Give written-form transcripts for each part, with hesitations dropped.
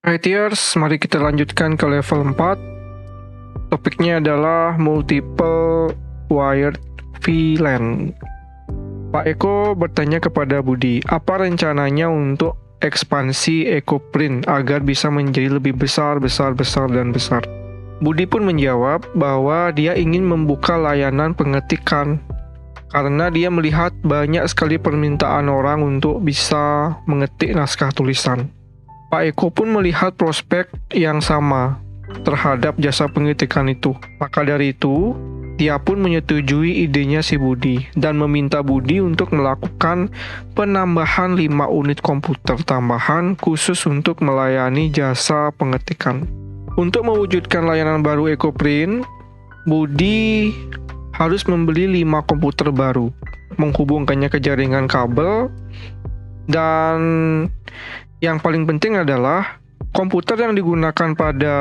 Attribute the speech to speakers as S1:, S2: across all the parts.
S1: Hai Tiers, mari kita lanjutkan ke level 4. Topiknya adalah Multiple Wired VLAN. Pak Eko bertanya kepada Budi, apa rencananya untuk ekspansi EcoPrint agar bisa menjadi lebih besar. Budi pun menjawab bahwa dia ingin membuka layanan pengetikan karena dia melihat banyak sekali permintaan orang untuk bisa mengetik naskah tulisan. Pak Eko pun melihat prospek yang sama terhadap jasa pengetikan itu. Maka dari itu, dia pun menyetujui idenya si Budi dan meminta Budi untuk melakukan penambahan 5 unit komputer tambahan khusus untuk melayani jasa pengetikan. Untuk mewujudkan layanan baru EcoPrint, Budi harus membeli 5 komputer baru, menghubungkannya ke jaringan kabel, dan yang paling penting adalah komputer yang digunakan pada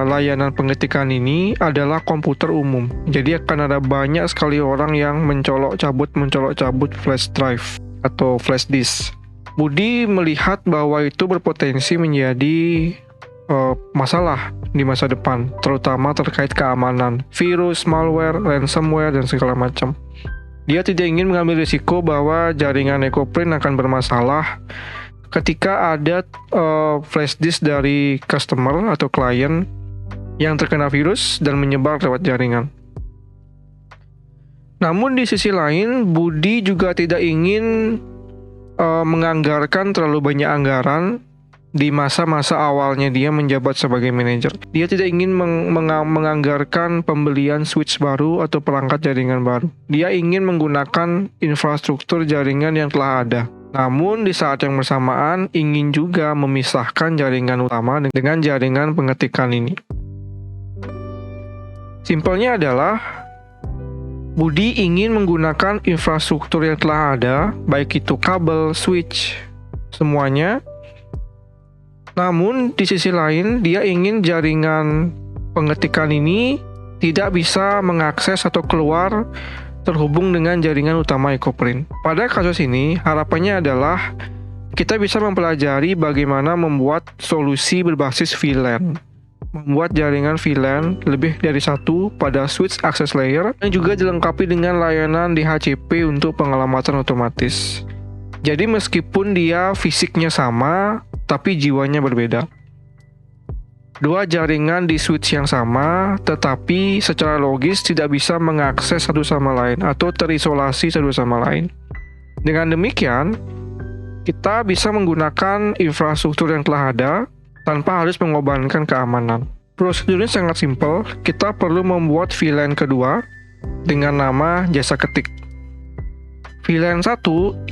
S1: layanan pengetikan ini adalah komputer umum. Jadi akan ada banyak sekali orang yang mencolok cabut flash drive atau flash disk. Budi melihat bahwa itu berpotensi menjadi masalah di masa depan, terutama terkait keamanan, virus, malware, ransomware, dan segala macam. Dia tidak ingin mengambil risiko bahwa jaringan EcoPrint akan bermasalah ketika ada flash disk dari customer atau klien yang terkena virus dan menyebar lewat jaringan. Namun di sisi lain, Budi juga tidak ingin menganggarkan terlalu banyak anggaran di masa-masa awalnya dia menjabat sebagai manajer. Dia tidak ingin menganggarkan pembelian switch baru atau perangkat jaringan baru. Dia ingin menggunakan infrastruktur jaringan yang telah ada. Namun di saat yang bersamaan ingin juga memisahkan jaringan utama dengan jaringan pengetikan ini. Simpelnya adalah Budi ingin menggunakan infrastruktur yang telah ada, baik itu kabel, switch, semuanya. Namun di sisi lain dia ingin jaringan pengetikan ini tidak bisa mengakses atau keluar terhubung dengan jaringan utama EcoPrint. Pada kasus ini harapannya adalah kita bisa mempelajari bagaimana membuat solusi berbasis VLAN, membuat jaringan VLAN lebih dari satu pada switch access layer yang juga dilengkapi dengan layanan DHCP untuk pengalamatan otomatis. Jadi meskipun dia fisiknya sama, tapi jiwanya berbeda. Dua jaringan di switch yang sama, tetapi secara logis tidak bisa mengakses satu sama lain atau terisolasi satu sama lain. Dengan demikian, kita bisa menggunakan infrastruktur yang telah ada tanpa harus mengorbankan keamanan. Prosedurnya sangat simpel, kita perlu membuat VLAN kedua dengan nama jasa ketik. VLAN 1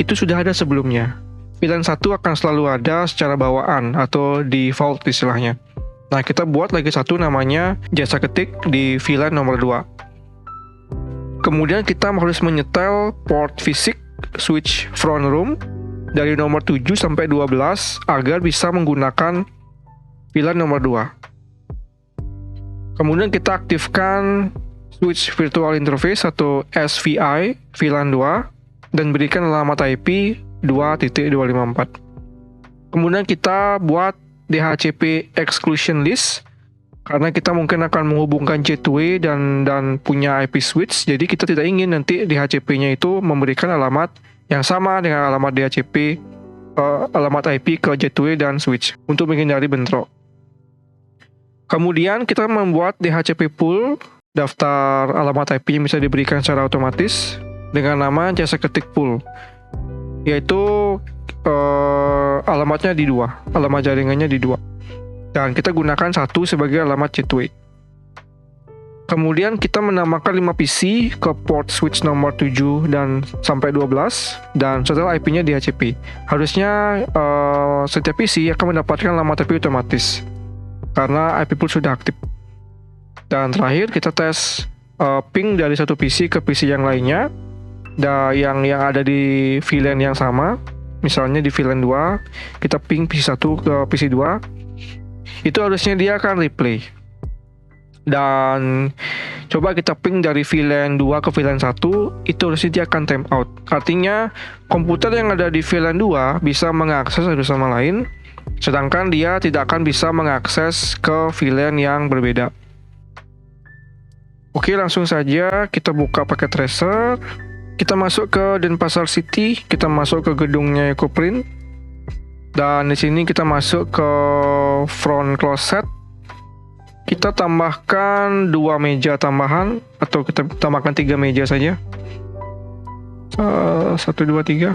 S1: itu sudah ada sebelumnya. VLAN 1 akan selalu ada secara bawaan atau default istilahnya. Nah, kita buat lagi satu namanya jasa ketik di VLAN nomor 2. Kemudian kita harus menyetel port fisik switch front room dari nomor 7 sampai 12 agar bisa menggunakan VLAN nomor 2. Kemudian kita aktifkan switch virtual interface atau SVI VLAN 2 dan berikan alamat IP 2.254. Kemudian kita buat DHCP exclusion list karena kita mungkin akan menghubungkan gateway dan punya IP switch, jadi kita tidak ingin nanti DHCP-nya itu memberikan alamat yang sama dengan alamat DHCP alamat IP ke gateway dan switch untuk menghindari bentrok. Kemudian kita membuat DHCP pool, daftar alamat IP yang bisa diberikan secara otomatis dengan nama jasa ketik pool, yaitu alamatnya di 2, alamat jaringannya di 2, dan kita gunakan 1 sebagai alamat gateway. Kemudian kita menambahkan 5 PC ke port switch nomor 7 dan sampai 12 dan setel IP-nya DHCP. Harusnya setiap PC akan mendapatkan alamat IP otomatis karena IP pool sudah aktif. Dan terakhir kita tes ping dari satu PC ke PC yang lainnya, yang ada di VLAN yang sama. Misalnya di VLAN 2 kita ping PC 1 ke PC 2, itu harusnya dia akan replay. Dan coba kita ping dari VLAN 2 ke VLAN 1, itu harusnya dia akan time out. Artinya komputer yang ada di VLAN 2 bisa mengakses satu sama lain, sedangkan dia tidak akan bisa mengakses ke VLAN yang berbeda. Oke, langsung saja kita buka paket tracer. Kita masuk ke Denpasar City, kita masuk ke gedungnya Ecoprint. Dan di sini kita masuk ke front closet. Kita tambahkan 2 meja tambahan, atau kita tambahkan 3 meja saja. 1, 2, 3.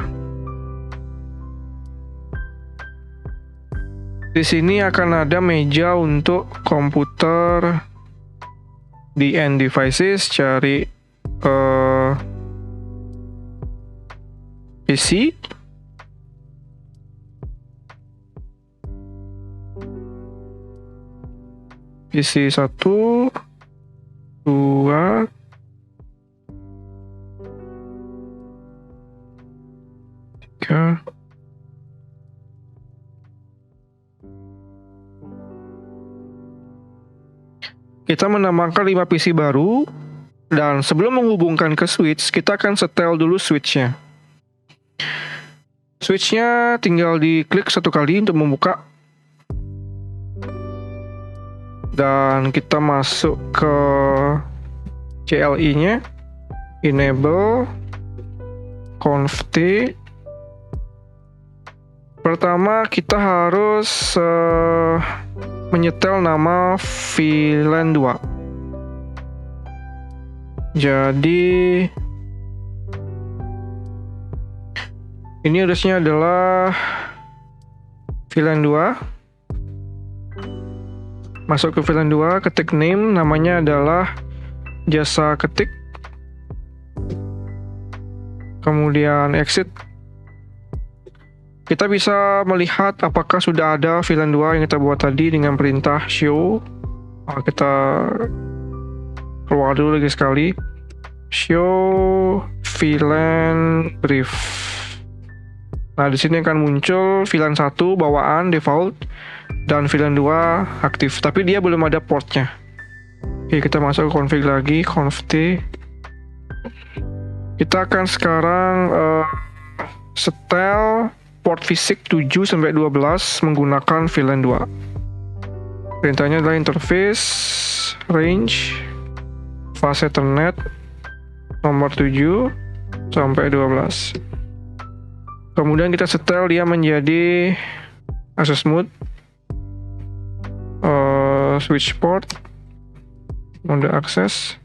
S1: Di sini akan ada meja untuk komputer di end devices, cari PC. PC 1, 2, 3. Kita menambahkan 5 PC baru, dan sebelum menghubungkan ke switch, kita akan setel dulu switchnya. Switchnya tinggal diklik 1 kali untuk membuka. Dan kita masuk ke CLI-nya, enable, conft. Pertama kita harus menyetel nama VLAN 2. Jadi ini address-nya adalah VLAN 2. Masuk ke VLAN 2, ketik name, namanya adalah jasa ketik. Kemudian exit. Kita bisa melihat apakah sudah ada VLAN 2 yang kita buat tadi dengan perintah show. Kita keluar dulu lagi sekali. Show VLAN brief. Nah, di sini akan muncul VLAN 1 bawaan default dan VLAN 2 aktif, tapi dia belum ada portnya. Oke, kita masuk ke config lagi, conft. Kita akan sekarang setel port fisik 7-12 menggunakan VLAN 2. Perintahnya adalah interface range fast ethernet nomor 7 sampai 12. Kemudian kita setel dia menjadi access mode, switch port, mode access,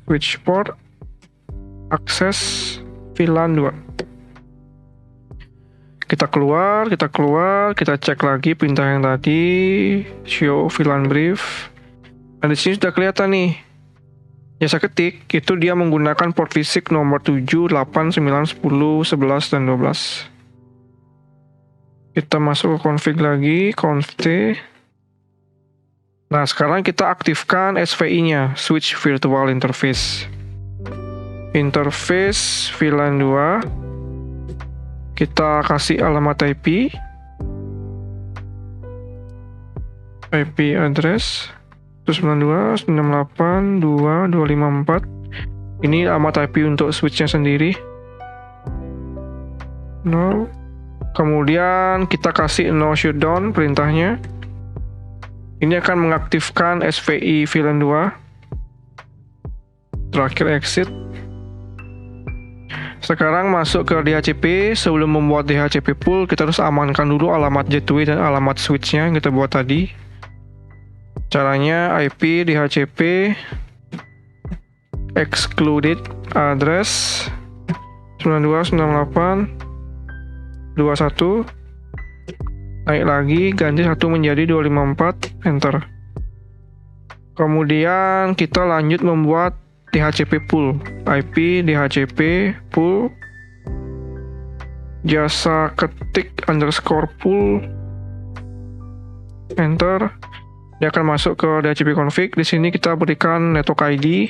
S1: switch port, access VLAN 2. Kita keluar, kita cek lagi perintah yang tadi, show VLAN brief. Nah, di sini sudah kelihatan nih, jasa ketik itu dia menggunakan port fisik nomor 7, 8, 9, 10, 11, dan 12. Kita masuk ke config lagi, conft. Nah, sekarang kita aktifkan SVI-nya, switch virtual interface. Interface VLAN 2. Kita kasih alamat IP address 192.168.2.254. Ini alamat IP untuk switchnya sendiri. 0. Kemudian kita kasih no shutdown perintahnya. Ini akan mengaktifkan SVI VLAN 2. Terakhir exit. Sekarang masuk ke DHCP. Sebelum membuat DHCP pool, kita harus amankan dulu alamat gateway dan alamat switchnya yang kita buat tadi. Caranya IP DHCP excluded address 92.98.21. Naik lagi, ganti 1 menjadi 254, enter. Kemudian kita lanjut membuat DHCP pool, IP DHCP pool jasa ketik underscore pool, enter. Dia akan masuk ke DHCP config. Di sini kita berikan network ID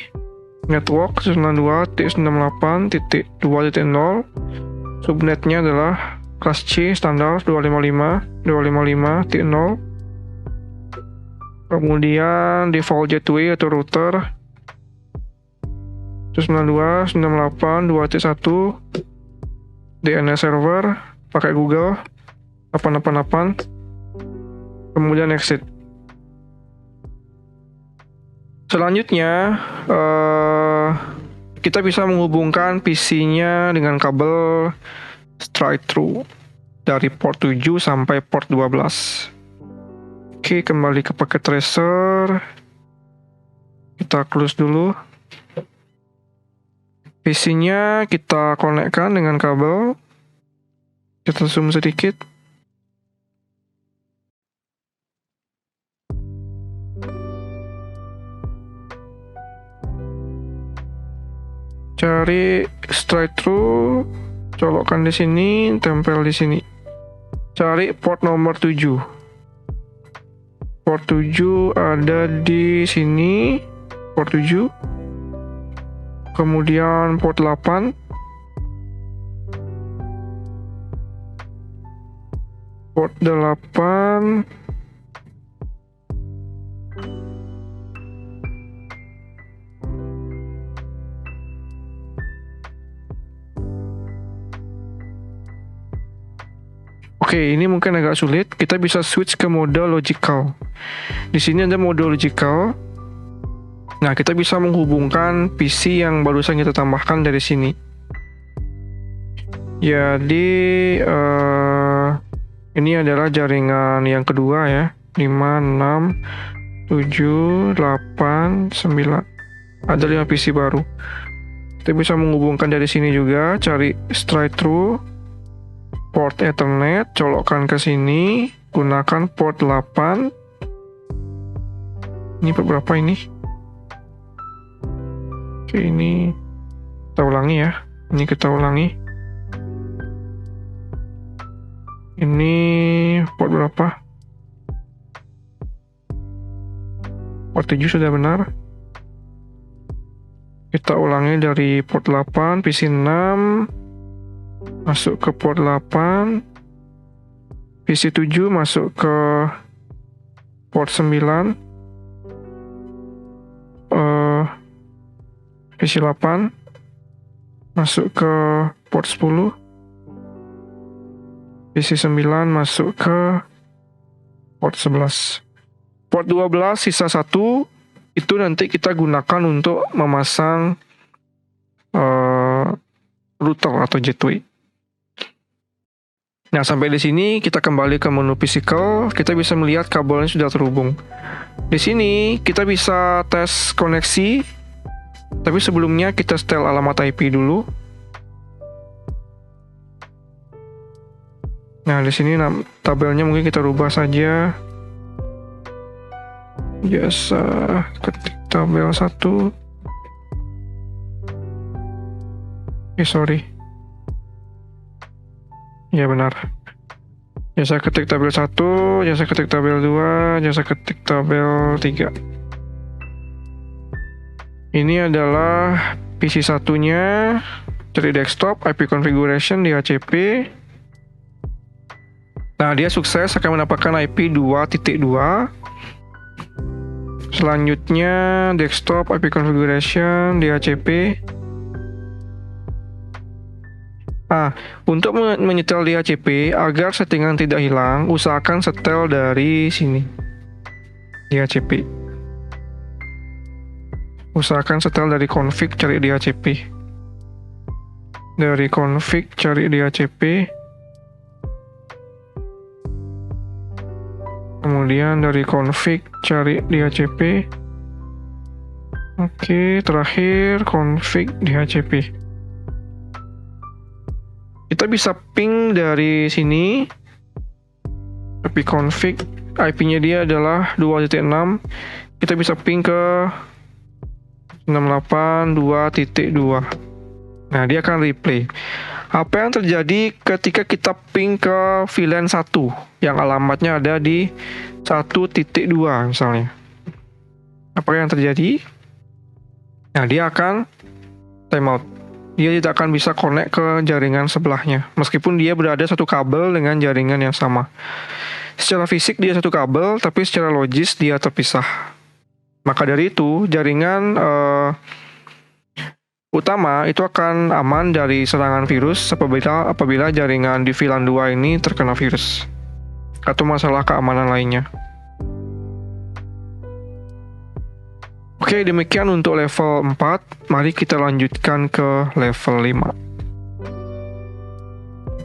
S1: network 92.98.2.0. Subnetnya adalah kelas C standar 255.255.0. Kemudian default gateway atau router 192.168.2.1. DNS server pakai Google 888. kemudian exit. Selanjutnya kita bisa menghubungkan PC-nya dengan kabel straight through dari port 7 sampai port 12. Oke, kembali ke packet tracer. Kita close dulu. PC-nya kita konekkan dengan kabel. Kita zoom sedikit. Cari straight through, colokkan di sini, tempel di sini. Cari port nomor 7. Port 7 ada di sini, port 7. Kemudian port 8. Port 8. Oke, ini mungkin agak sulit. Kita bisa switch ke mode logical. Di sini ada mode logical. Nah, kita bisa menghubungkan PC yang barusan kita tambahkan dari sini. Jadi, ini adalah jaringan yang kedua ya. 5, 6, 7, 8, 9. Ada 5 PC baru. Kita bisa menghubungkan dari sini juga. Cari straight through. Port Ethernet, colokkan ke sini, gunakan port 8. Ini port berapa ini? Oke, ini kita ulangi ya. Ini kita ulangi. Ini port berapa? Port 7 sudah benar. Kita ulangi dari port 8, PC 6. Masuk ke port 8. PC 7 masuk ke port 9. PC 8 masuk ke port 10. PC 9 masuk ke port 11. Port 12 sisa 1 itu nanti kita gunakan untuk memasang router atau gateway. Nah, sampai di sini kita kembali ke menu physical. Kita bisa melihat kabelnya sudah terhubung. Di sini kita bisa tes koneksi. Tapi sebelumnya kita setel alamat IP dulu. Nah, di sini tabelnya mungkin kita rubah saja. Biasa ketik tabel 1. Sorry. Ya benar. Jasa ketik tabel 1, jasa ketik tabel 2, jasa ketik tabel 3. Ini adalah PC satunya. Cari desktop, IP configuration di HCP. Nah, dia sukses akan mendapatkan IP 2.2. Selanjutnya desktop IP configuration di HCP. Untuk menyetel di HCP, agar settingan tidak hilang, usahakan setel dari sini. Di HCP. Usahakan setel dari config, cari di HCP. Dari config, cari di HCP. Kemudian dari config, cari di HCP. Oke, terakhir config di HCP. Kita bisa ping dari sini. Tapi config IP-nya dia adalah 2.6. Kita bisa ping ke 682.2. Nah, dia akan replay. Apa yang terjadi ketika kita ping ke VLAN 1 yang alamatnya ada di 1.2 misalnya? Apa yang terjadi? Nah, dia akan timeout. Dia tidak akan bisa connect ke jaringan sebelahnya, meskipun dia berada satu kabel dengan jaringan yang sama. Secara fisik dia satu kabel, tapi secara logis dia terpisah. Maka dari itu, jaringan utama itu akan aman dari serangan virus apabila jaringan di VLAN 2 ini terkena virus. atau masalah keamanan lainnya. Oke, demikian untuk level 4. Mari kita lanjutkan ke level 5.